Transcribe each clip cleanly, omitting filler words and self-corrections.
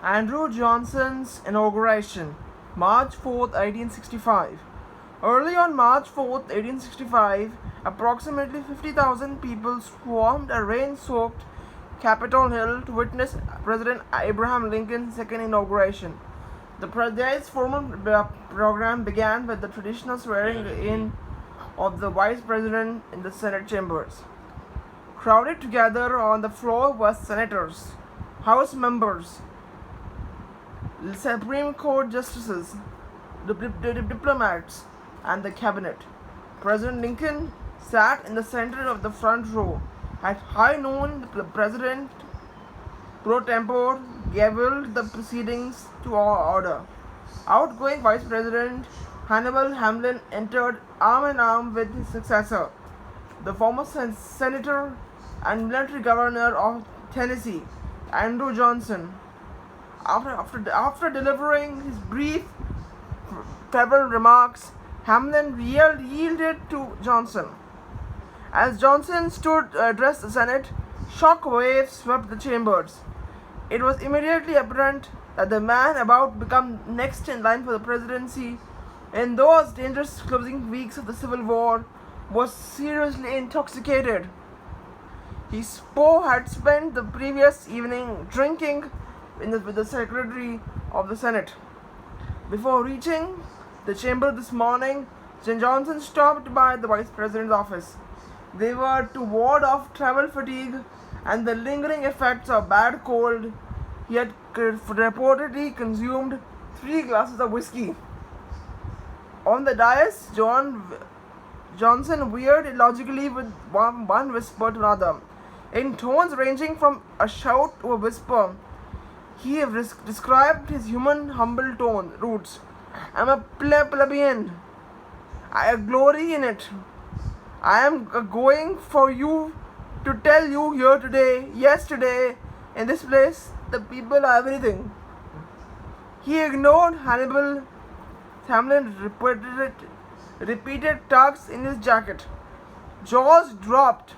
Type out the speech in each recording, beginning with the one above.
Andrew Johnson's inauguration, March 4, 1865. Early on March 4, 1865, approximately 50,000 people swarmed a rain-soaked Capitol Hill to witness President Abraham Lincoln's second inauguration. The day's formal program began with the traditional swearing-in of the Vice President in the Senate chambers. Crowded together on the floor were senators, House members, Supreme Court justices, diplomats, and the cabinet. President Lincoln sat in the center of the front row. At high noon, the President pro tempore gavelled the proceedings to order. Outgoing Vice President Hannibal Hamlin entered arm in arm with his successor, the former senator and military governor of Tennessee, Andrew Johnson. After delivering his brief farewell remarks, Hamlin yielded to Johnson. As Johnson stood to address the Senate, shock waves swept the chambers. It was immediately apparent that the man about to become next in line for the presidency in those dangerous closing weeks of the Civil War was seriously intoxicated. He had spent the previous evening drinking with the Secretary of the Senate. Before reaching the chamber this morning, Johnson stopped by the Vice President's office. They were to ward off travel fatigue and the lingering effects of bad cold. He had reportedly consumed 3 glasses of whiskey. On the dais, Johnson veered illogically with one whisper to another. In tones ranging from a shout to a whisper, he described his human humble roots. "I'm a plebeian. I glory in it. I am going for you to tell you here today, yesterday, in this place, the people are everything." He ignored Hamlin repeated tugs in his jacket. Jaws dropped.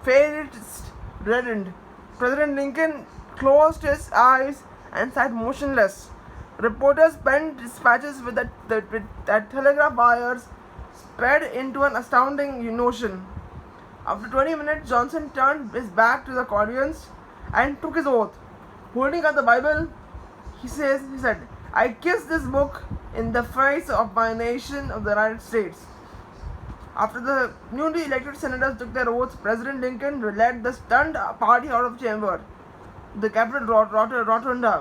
Face reddened. President Lincoln closed his eyes and sat motionless. Reporters penned dispatches with that telegraph wires sped into an astounding notion. After 20 minutes, Johnson turned his back to the audience and took his oath. Holding up the Bible, he said, "I kiss this book in the face of my nation of the United States." After the newly elected senators took their oaths, President Lincoln led the stunned party out of chamber, the Capitol Rotunda,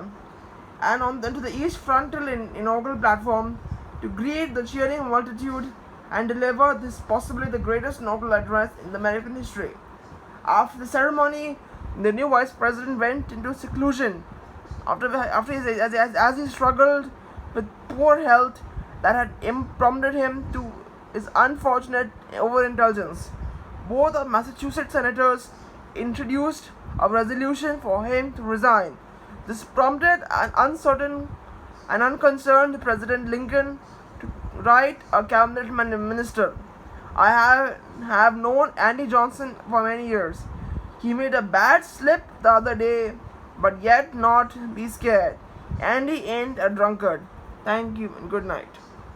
and onto the east frontal inaugural platform to greet the cheering multitude and deliver this possibly the greatest inaugural address in American history. After the ceremony, the new Vice President went into seclusion as he struggled with poor health that had prompted him to his unfortunate overindulgence. Both of Massachusetts senators introduced a resolution for him to resign. This prompted an uncertain and unconcerned President Lincoln to write a cabinet minister. "I have known Andy Johnson for many years. He made a bad slip the other day, but yet not be scared. Andy ain't a drunkard. Thank you and good night."